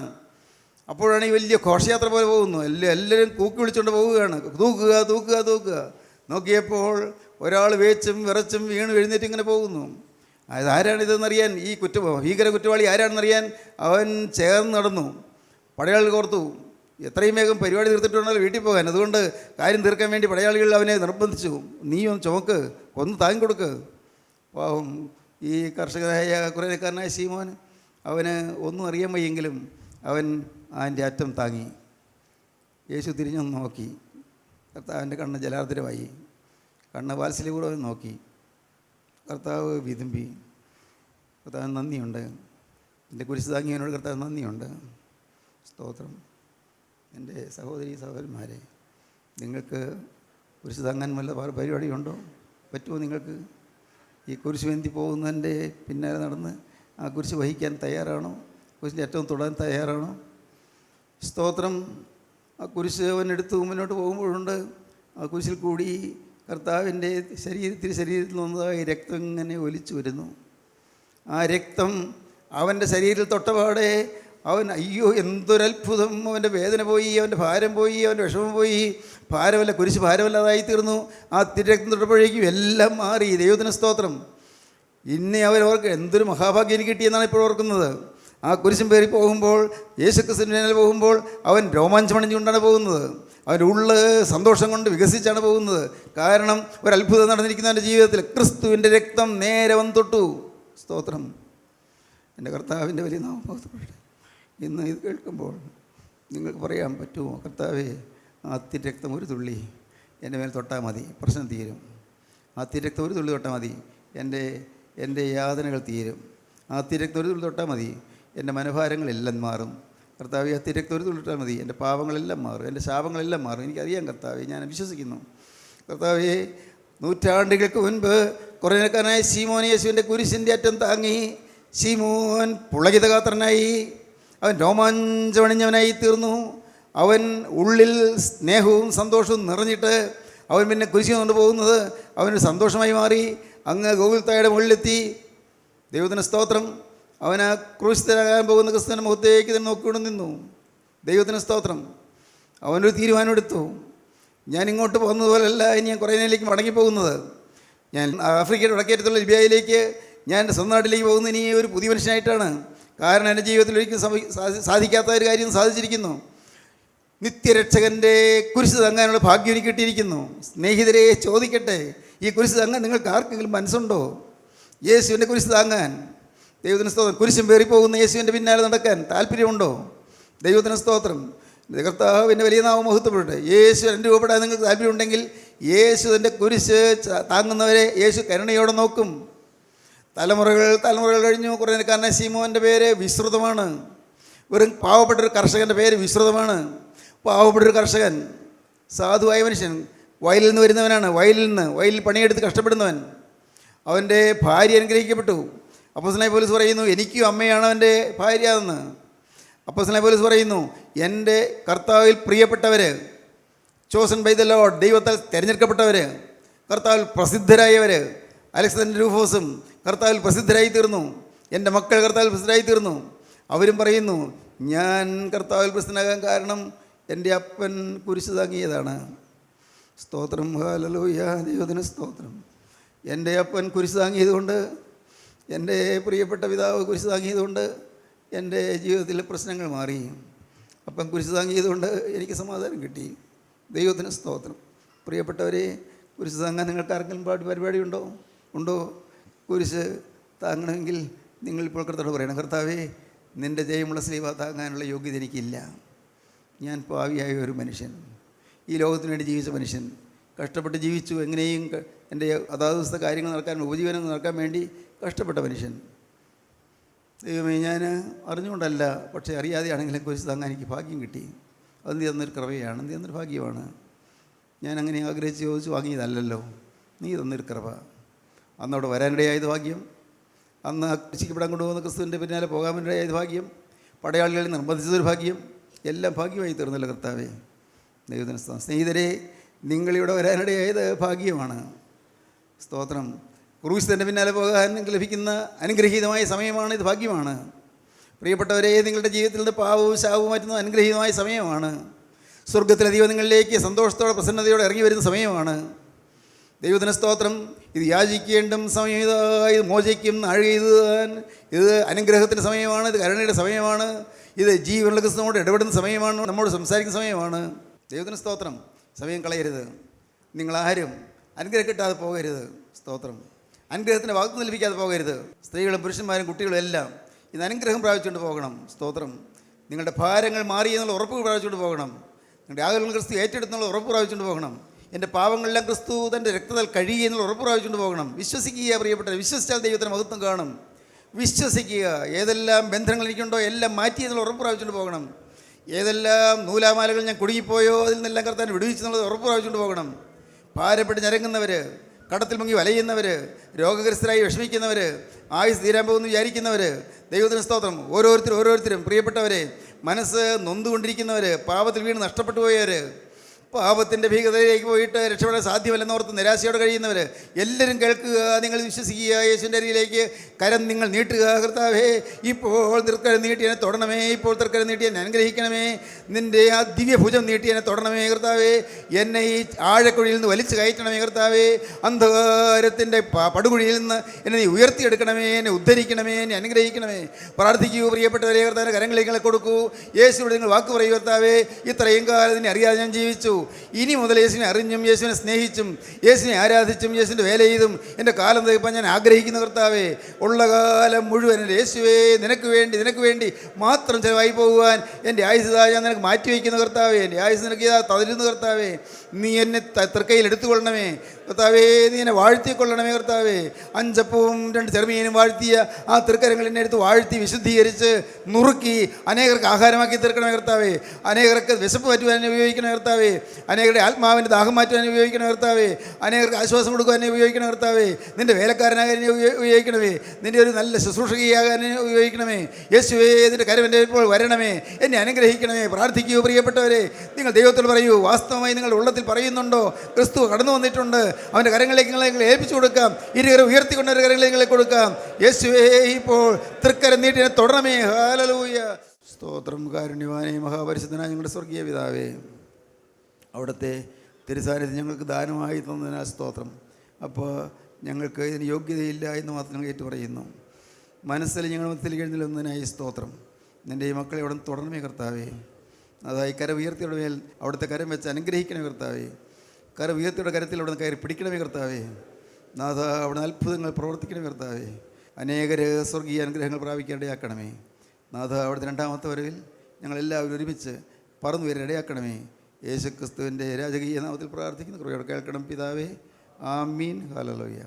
അപ്പോഴാണ് ഈ വലിയ ഘോഷയാത്ര പോലെ പോകുന്നു. എല്ലാവരും കൂക്കി വിളിച്ചുകൊണ്ട് പോവുകയാണ്, തൂക്കുക തൂക്കുക തൂക്കുക. നോക്കിയപ്പോൾ ഒരാൾ വേച്ചും വിറച്ചും വീണ് എഴുന്നേറ്റ് ഇങ്ങനെ പോകുന്നു. അത് ആരാണിതെന്നറിയാൻ, ഈ ഭീകര കുറ്റവാളി ആരാണെന്നറിയാൻ അവൻ ചേർന്ന് നടന്നു. പടയാളികൾ ഓർത്തു എത്രയും വേഗം പരിപാടി തീർത്തിട്ടുണ്ടെങ്കിൽ വീട്ടിൽ പോകാൻ. അതുകൊണ്ട് കാര്യം തീർക്കാൻ വേണ്ടി പടയാളികൾ അവനെ നിർബന്ധിച്ചു, നീ ഒന്ന് ചുമക്ക്, ഒന്ന് താങ്ങി കൊടുക്ക്. പാവം ഈ കർഷകനായ കുറേക്കാരനായ ശീമോൻ, അവന് ഒന്നും അറിയാൻ വയ്യെങ്കിലും അവൻ അതിൻ്റെ അറ്റം താങ്ങി. യേശു തിരിഞ്ഞൊന്ന് നോക്കി. കർത്താവിൻ്റെ കണ്ണ് ജലാർദ്രമായി, കണ്ണ് വാത്സല്യപൂർവ്വം നോക്കി. കർത്താവ് വിതുമ്പി. കർത്താവ് നന്ദിയുണ്ട്, എൻ്റെ കുരിശ് താങ്ങിയവനോട് കർത്താവ് നന്ദിയുണ്ട്. സ്തോത്രം. എൻ്റെ സഹോദരി സഹോദരന്മാരെ, നിങ്ങൾക്ക് കുരിശ് താങ്ങാൻ വല്ല പരിപാടിയുണ്ടോ? പറ്റുമോ നിങ്ങൾക്ക്? ഈ കുരിശ് വേന്തി പോകുന്നതിൻ്റെ പിന്നാലെ നടന്ന് ആ കുരിശ് വഹിക്കാൻ തയ്യാറാണോ? കുരിശിൻ്റെ ഏറ്റവും തൊടാൻ തയ്യാറാണോ? സ്തോത്രം. ആ കുരിശ് അവൻ എടുത്ത് മുന്നോട്ട് പോകുമ്പോഴുണ്ട് ആ കുരിശിൽ കൂടി കർത്താവിൻ്റെ ശരീരത്തിൽ നിന്നതായി രക്തം ഇങ്ങനെ ഒലിച്ചു വരുന്നു. ആ രക്തം അവൻ്റെ ശരീരത്തിൽ തൊട്ടപാടെ അവൻ അയ്യോ എന്തൊരത്ഭുതം, അവൻ്റെ വേദന പോയി, അവൻ്റെ ഭാരം പോയി, അവൻ്റെ വിഷമം പോയി. ഭാരമല്ല, കുരിശ് ഭാരമല്ലാതായി തീർന്നു. ആ തിരക്തം തൊട്ടപ്പോഴേക്കും എല്ലാം മാറി. ദൈവത്തിന് സ്തോത്രം. ഇന്നെ അവൻ എന്തൊരു ഭാഗ്യം എനിക്ക് കിട്ടിയെന്നാണ് ഇപ്പോൾ ഓർക്കുന്നത്. ആ കുരിശും പേറി പോകുമ്പോൾ, യേശുക്രിസ്തുവിനെ പോകുമ്പോൾ അവൻ രോമാഞ്ചമണിഞ്ഞുകൊണ്ടാണ് പോകുന്നത്. അവൻ്റെ ഉള്ള് സന്തോഷം കൊണ്ട് വികസിച്ചാണ് പോകുന്നത്. കാരണം ഒരത്ഭുതം നടന്നിരിക്കുന്ന അവൻ്റെ ജീവിതത്തിൽ ക്രിസ്തുവിൻ്റെ രക്തം നേരെ വന്ന് തൊട്ടു. സ്തോത്രം. എൻ്റെ കർത്താവിൻ്റെ വലിയ നാമം ഇന്ന് ഇത് കേൾക്കുമ്പോൾ നിങ്ങൾക്ക് പറയാൻ പറ്റുമോ, കർത്താവേ ആ തിരക്തം ഒരു തുള്ളി എൻ്റെ മേൽ തൊട്ടാൽ മതി, പ്രശ്നം തീരും. ആ തിരക്തം ഒരു തുള്ളി തൊട്ടാൽ മതി, എൻ്റെ യാതനകൾ തീരും. ആ തിരക്തം ഒരു തുള്ളി തൊട്ടാൽ മതി, എൻ്റെ മനോഭാരങ്ങളെല്ലാം മാറും. കർത്താവേ ആ തിരക്തം ഒരു തുള്ളി തൊട്ടാൽ മതി, എൻ്റെ പാപങ്ങളെല്ലാം മാറും, എൻ്റെ ശാപങ്ങളെല്ലാം മാറും. എനിക്കറിയാം കർത്താവേ, ഞാൻ വിശ്വസിക്കുന്നു. കർത്താവേ, നൂറ്റാണ്ടുകൾക്ക് മുൻപ് കുറേക്കാരനായ ശീമോൻ യേശുവിൻ്റെ കുരിശിൻ്റെ അറ്റം താങ്ങി. ശീമോൻ പുളകിതഗാത്രനായി, അവൻ രോമാഞ്ചമണിഞ്ഞവനായി തീർന്നു. അവൻ ഉള്ളിൽ സ്നേഹവും സന്തോഷവും നിറഞ്ഞിട്ട് അവൻ പിന്നെ കുരിശ് കൊണ്ട് പോകുന്നത് അവന് സന്തോഷമായി മാറി. അങ്ങ് ഗോകുൽത്തായുടെ മുകളിലെത്തി. ദൈവത്തിന് സ്തോത്രം. അവൻ ആ ക്രൂശിതനാകാൻ പോകുന്ന ക്രിസ്തുവിൻ്റെ മുഖത്തേക്ക് തന്നെ നോക്കിക്കൊണ്ട് നിന്നു. ദൈവത്തിന് സ്തോത്രം. അവനൊരു തീരുമാനമെടുത്തു, ഞാൻ ഇങ്ങോട്ട് പോകുന്നതുപോലല്ല ഇനി ഞാൻ കുറേനയിലേക്ക് മടങ്ങിപ്പോകുന്നത്. ഞാൻ ആഫ്രിക്കയുടെ വടക്കേറ്റത്തുള്ള ലിബിയയിലേക്ക്, ഞാൻ എൻ്റെ സ്വന്തം നാട്ടിലേക്ക് പോകുന്നത് ഇനി ഒരു പുതിയ മനുഷ്യനായിട്ടാണ്. കാരണം എൻ്റെ ജീവിതത്തിൽ ഒരിക്കലും സാധിക്കാത്ത ഒരു കാര്യം സാധിച്ചിരിക്കുന്നു. നിത്യരക്ഷകൻ്റെ കുരിശ് താങ്ങാനുള്ള ഭാഗ്യം എനിക്ക് കിട്ടിയിരിക്കുന്നു. സ്നേഹിതരെ, ചോദിക്കട്ടെ, ഈ കുരിശ് താങ്ങാൻ നിങ്ങൾക്ക് ആർക്കെങ്കിലും മനസ്സുണ്ടോ? യേശുവിൻ്റെ കുരിശ് താങ്ങാൻ. ദൈവത്തിന് സ്തോത്രം. കുരിശും പേറിപ്പോകുന്ന യേശുവിൻ്റെ പിന്നാലെ നടക്കാൻ താല്പര്യമുണ്ടോ? ദൈവത്തിന് സ്തോത്രം. കർത്താവിൻ്റെ വലിയ നാമം മഹത്വപ്പെടട്ടെ. യേശു രൂപപ്പെടാൻ നിങ്ങൾക്ക് താല്പര്യമുണ്ടെങ്കിൽ യേശു തൻ്റെ കുരിശ് താങ്ങുന്നവരെ യേശു കരുണയോടെ നോക്കും. തലമുറകൾ കഴിഞ്ഞു. കുറേ കാരണം ശീമോൻ്റെ പേര് വിശ്രുതമാണ്. വെറും പാവപ്പെട്ടൊരു കർഷകൻ്റെ പേര് വിശ്രുതമാണ്. പാവപ്പെട്ടൊരു കർഷകൻ, സാധുവായ മനുഷ്യൻ, വയലിൽ നിന്ന് വരുന്നവനാണ്. വയലിൽ പണിയെടുത്ത് കഷ്ടപ്പെടുന്നവൻ. അവൻ്റെ ഭാര്യ അനുഗ്രഹിക്കപ്പെട്ടു. അപ്പോസ്തലനായ പൗലോസ് പറയുന്നു, എനിക്കും അമ്മയാണ് അവൻ്റെ ഭാര്യ എന്ന്. അപ്പോസ്തലനായ പൗലോസ് പറയുന്നു, എൻ്റെ കർത്താവിൽ പ്രിയപ്പെട്ടവർ, ചോസൻ ബൈ ദ ലോർഡ്, ദൈവത്താൽ തിരഞ്ഞെടുക്കപ്പെട്ടവർ, കർത്താവിൽ പ്രസിദ്ധരായവർ, അലക്സാണ്ടർ രൂഫോസും കർത്താവിൽ പ്രസിദ്ധരായി തീർന്നു. എൻ്റെ മക്കൾ കർത്താവിൽ പ്രസിദ്ധരായി തീർന്നു. അവരും പറയുന്നു, ഞാൻ കർത്താവിൽ പ്രസിദ്ധനാകാൻ കാരണം എൻ്റെ അപ്പൻ കുരിശ് താങ്ങിയതാണ്. സ്തോത്രം, ഹല്ലേലൂയ, ദൈവത്തിന് സ്തോത്രം. എൻ്റെ അപ്പൻ കുരിശ് താങ്ങിയതുകൊണ്ട്, എൻ്റെ പ്രിയപ്പെട്ട പിതാവ് കുരിശ് താങ്ങിയതുകൊണ്ട് എൻ്റെ ജീവിതത്തിലെ പ്രശ്നങ്ങൾ മാറി. അപ്പം കുരിശ് താങ്ങിയതുകൊണ്ട് എനിക്ക് സമാധാനം കിട്ടി. ദൈവത്തിന് സ്തോത്രം. പ്രിയപ്പെട്ടവരെ, കുരിശ് താങ്ങാൻ നിങ്ങൾക്ക് ആർക്കെങ്കിലും പരിപാടി ഉണ്ടോ? കുരിശ് താങ്ങണമെങ്കിൽ നിങ്ങളിപ്പോൾ കർത്താവോട് പറയണം, കർത്താവേ, നിൻ്റെ ജയമുള്ള സ്ലീവ താങ്ങാനുള്ള യോഗ്യത എനിക്കില്ല. ഞാൻ പാവിയായ ഒരു മനുഷ്യൻ, ഈ ലോകത്തിന് വേണ്ടി ജീവിച്ച മനുഷ്യൻ, കഷ്ടപ്പെട്ട് ജീവിച്ചു. എങ്ങനെയും എൻ്റെ അതാത് ദിവസത്തെ കാര്യങ്ങൾ നടക്കാൻ, ഉപജീവനം നടക്കാൻ വേണ്ടി കഷ്ടപ്പെട്ട മനുഷ്യൻ. ദൈവമേ, ഞാൻ അറിഞ്ഞുകൊണ്ടല്ല, പക്ഷേ അറിയാതെയാണെങ്കിലും കുരിശ് താങ്ങാൻ എനിക്ക് ഭാഗ്യം കിട്ടി. അത് നീ തന്നൊരു കൃപയാണ്, നീ തന്നൊരു ഭാഗ്യമാണ്. ഞാൻ അങ്ങനെ ആഗ്രഹിച്ച് ചോദിച്ച് വാങ്ങിയതല്ലല്ലോ, നീ തന്നൊരു കൃപ. അന്ന് അവിടെ വരാനിടയായത് ഭാഗ്യം, അന്ന് രക്ഷിക്കപ്പെടാൻ കൊണ്ടുപോകുന്ന ക്രിസ്തുവിൻ്റെ പിന്നാലെ പോകാൻ വേണ്ടിയായത് ഭാഗ്യം, പടയാളികളിൽ നിർബന്ധിച്ചതൊരു ഭാഗ്യം, എല്ലാം ഭാഗ്യമായി തീർന്നല്ലോ കർത്താവേ. ദൈവത്തിന് സ്നേഹിതരെ, നിങ്ങളിവിടെ വരാനിടയായത് ഭാഗ്യമാണ്. സ്തോത്രം. ക്രൂശിൻ്റെ പിന്നാലെ പോകാൻ ലഭിക്കുന്ന അനുഗ്രഹീതമായ സമയമാണ് ഇത്, ഭാഗ്യമാണ്. പ്രിയപ്പെട്ടവരെ, നിങ്ങളുടെ ജീവിതത്തിൽ നിന്ന് പാവവും ശാപവും മാറ്റുന്ന അനുഗ്രഹീതമായ സമയമാണ്. സ്വർഗത്തിലെ ദൈവം നിങ്ങളിലേക്ക് സന്തോഷത്തോടെ പ്രസന്നതയോടെ ഇറങ്ങി വരുന്ന സമയമാണ്. ദൈവത്തിന് സ്തോത്രം. ഇത് യാചിക്കേണ്ടും സമയം, ഇത് മോചിക്കും അഴുകിയതാൻ. ഇത് അനുഗ്രഹത്തിൻ്റെ സമയമാണ്, ഇത് കരുണയുടെ സമയമാണ്, ഇത് ജീവനുള്ള ക്രിസ്തുവോട് ഇടപെടുന്ന സമയമാണ്, നമ്മോട് സംസാരിക്കുന്ന സമയമാണ്. ദൈവത്തിന് സ്തോത്രം. സമയം കളയരുത്. നിങ്ങളാരും അനുഗ്രഹം കിട്ടാതെ പോകരുത്. സ്തോത്രം. അനുഗ്രഹത്തിൻ്റെ വാഗ്ദത്തം ലഭിക്കാതെ പോകരുത്. സ്ത്രീകളും പുരുഷന്മാരും കുട്ടികളും എല്ലാം ഇന്ന് അനുഗ്രഹം പ്രാപിച്ചുകൊണ്ട് പോകണം. സ്തോത്രം. നിങ്ങളുടെ ഭാരങ്ങൾ മാറി എന്നുള്ള ഉറപ്പ് പ്രാപിച്ചുകൊണ്ട് പോകണം. നിങ്ങളുടെ ആഗ്രഹങ്ങൾ ക്രിസ്തു ഏറ്റെടുത്തുള്ള ഉറപ്പ് പ്രാപിച്ചുകൊണ്ട് പോകണം. എൻ്റെ പാവങ്ങളെല്ലാം ക്രിസ്തു തൻ്റെ രക്തത്താൽ കഴുകി എന്നുള്ള ഉറപ്പ് പ്രാപിച്ചുകൊണ്ട് പോകണം. വിശ്വസിക്കുക പ്രിയപ്പെട്ടവർ, വിശ്വസിച്ചാൽ ദൈവത്തിന് മഹത്വം കാണും. വിശ്വസിക്കുക. ഏതെല്ലാം ബന്ധങ്ങൾ എനിക്കുണ്ടോ എല്ലാം മാറ്റി എന്നുള്ള ഉറപ്പ് പ്രാപിച്ചുകൊണ്ട് പോകണം. ഏതെല്ലാം നൂലാമാലകൾ ഞാൻ കുടുങ്ങിപ്പോയോ അതിൽ നിന്നെല്ലാം കർത്താൻ വിടുവിച്ചെന്നുള്ളത് ഉറപ്പ് പ്രാപിച്ചുകൊണ്ട് പോകണം. ഭാരപ്പെട്ട് ഞരങ്ങുന്നവർ, കടത്തിൽ മുങ്ങി വലയുന്നവർ, രോഗഗ്രസ്തരായി വിഷമിക്കുന്നവർ, ആയുസ് തീരാൻ പോകുമെന്ന് വിചാരിക്കുന്നവർ, ദൈവത്തിന് സ്തോത്രം. ഓരോരുത്തരും പ്രിയപ്പെട്ടവരെ, മനസ്സ് നൊന്തുകൊണ്ടിരിക്കുന്നവർ, പാപത്തിൽ വീണ് നഷ്ടപ്പെട്ടു പോയവർ, പാപത്തിൻ്റെ ഭീകരതയിലേക്ക് പോയിട്ട് രക്ഷപ്പെടാൻ സാധ്യമല്ലെന്നോർത്ത് നിരാശയോടെ കഴിയുന്നവർ എല്ലാവരും കേൾക്കുക. നിങ്ങൾ വിശ്വസിക്കുക. യേശുവിൻ്റെ അരികിലേക്ക് കരം നിങ്ങൾ നീട്ടുക. കർത്താവേ, ഇപ്പോൾ തൃക്കരം നീട്ടി എന്നെ തൊടണമേ, ഇപ്പോൾ തൃക്കരം നീട്ടി എന്നെ അനുഗ്രഹിക്കണമേ, നിൻ്റെ ആ ദിവ്യഭുജം നീട്ടി എന്നെ തൊടണമേ കർത്താവേ, എന്നെ ഈ ആഴക്കുഴിയിൽ നിന്ന് വലിച്ചു കയറ്റണമേ കർത്താവേ, അന്ധകാരത്തിൻ്റെ പടുകുഴിയിൽ നിന്ന് എന്നെ നീ ഉയർത്തിയെടുക്കണമേ, എന്നെ ഉദ്ധരിക്കണമേ, എന്നെ അനുഗ്രഹിക്കണമേ. പ്രാർത്ഥിക്കൂ പ്രിയപ്പെട്ടവരെ, കർത്താവിൻ്റെ കരങ്ങളിലേക്ക് കൊടുക്കൂ. യേശുവിനോട് നിങ്ങൾ വാക്ക് പറയൂ, കർത്താവേ, ഇത്രയും കാലം നിന്നെ അറിയാതെ ഞാൻ ജീവിച്ചു, ഇനി മുതൽ യേശുവിനെ അറിഞ്ഞും യേശുവിനെ സ്നേഹിച്ചും യേശുവിനെ ആരാധിച്ചും യേശുവിൻ്റെ വേല ചെയ്തും എൻ്റെ കാലം തീർപ്പാൻ ഞാൻ ആഗ്രഹിക്കുന്ന കർത്താവേ, ഉള്ള കാലം മുഴുവൻ എൻ്റെ യേശുവേ നിനക്ക് വേണ്ടി മാത്രം ചിലവായി പോകുവാൻ എൻ്റെ ആയുസ് ഞാൻ നിനക്ക് മാറ്റിവെക്കുന്ന കർത്താവേ, എൻ്റെ ആയുസ് നിനക്ക് ഇതാ തളരുന്ന കർത്താവേ, നീ എന്നെ തൃക്കൈയിൽ എടുത്തുകൊള്ളണമേ കർത്താവേ, നീ എന്നെ വാഴ്ത്തിക്കൊള്ളണമേ കർത്താവേ. 5 അപ്പവും 2 ചെറുമീനും വാഴ്ത്തിയ ആ തൃക്കരങ്ങൾ എന്നെ എടുത്ത് വാഴ്ത്തി വിശുദ്ധീകരിച്ച് നുറുക്കി അനേകർക്ക് ആഹാരമാക്കി തീർക്കണമേ കർത്താവേ, അനേകർക്ക് വിശപ്പ് മാറ്റുവാൻ ഉപയോഗിക്കണമേ കർത്താവേ, അനേകരുടെ ആത്മാവിൻ്റെ ദാഹം മാറ്റുവാൻ ഉപയോഗിക്കണ കർത്താവേ, അനേകർക്ക് ആശ്വാസം കൊടുക്കുവാൻ ഉപയോഗിക്കണ കർത്താവേ, നിൻ്റെ വേലക്കാരനാകാൻ ഉപയോഗിക്കണമേ, നിൻ്റെ ഒരു നല്ല ശുശ്രൂഷകയാകാൻ ഉപയോഗിക്കണമേ. യേശുവേ, നിൻ്റെ കരവൻ്റെ ഇപ്പോൾ വരണമേ, എന്നെ അനുഗ്രഹിക്കണമേ. പ്രാർത്ഥിക്കൂ പ്രിയപ്പെട്ടവരെ, നിങ്ങൾ ദൈവത്തോട് പറയൂ. വാസ്തവമായി നിങ്ങളുടെ ഉള്ളത്തിൽ പറയുന്നുണ്ടോ, ക്രിസ്തു കടന്നു വന്നിട്ടുണ്ട്, അവൻ്റെ കരങ്ങളിലേക്ക് നിങ്ങളെ ഏൽപ്പിച്ചു കൊടുക്കാം. ഇരുകരം ഉയർത്തിക്കൊണ്ട് ഒരു കരങ്ങളിലേക്ക് നിങ്ങളെ കൊടുക്കാം. യേശുവേ, ഇപ്പോൾ തൃക്കരം നീട്ടി എന്നെ തൊടണമേ. ഹല്ലേലൂയ. സ്തോത്രം. കാരുണ്യവാനേ മഹാപരിശുദ്ധനായ ഞങ്ങളുടെ സ്വർഗീയ പിതാവേ, അവിടുത്തെ തിരുസാന്നിധ്യം ഞങ്ങൾക്ക് ദാനമായി തന്നതിനാൽ സ്തോത്രം. അപ്പോൾ ഞങ്ങൾക്ക് ഇതിന് യോഗ്യതയില്ല എന്ന് മാത്രം ഞങ്ങൾ ഏറ്റു പറയുന്നു. മനസ്സിൽ ഞങ്ങൾ മത്തിൽ കഴിഞ്ഞില്ലെന്നതിനായി സ്തോത്രം. നിൻ്റെ ഈ മക്കളെ അവിടെ നിന്ന് തുടരണമേ കർത്താവേ. അതായി കര ഉയർത്തിയുടെ മേൽ അവിടുത്തെ കരം വെച്ച് അനുഗ്രഹിക്കണമേ കർത്താവേ. കര ഉയർത്തിയുടെ കരത്തിൽ അവിടെ നിന്ന് കയറി പിടിക്കണമേ കർത്താവേ. നാഥ, അവിടെ അത്ഭുതങ്ങൾ പ്രവർത്തിക്കണമേ കർത്താവേ. അനേകർ സ്വർഗീയ അനുഗ്രഹങ്ങൾ പ്രാപിക്കേണ്ടയാക്കണമേ നാഥ. അവിടുത്തെ 2ാമത്തെ വരവിൽ ഞങ്ങളെല്ലാവരും ഒരുമിച്ച് പറന്നു വരാൻ ഇടയാക്കണമേ. യേശുക്രിസ്തുവിൻ്റെ രാജകീയ നാമത്തിൽ പ്രാർത്ഥിക്കുന്ന കൃപയോടെ കേൾക്കണം പിതാവേ. ആമീൻ. ഹല്ലേലൂയ.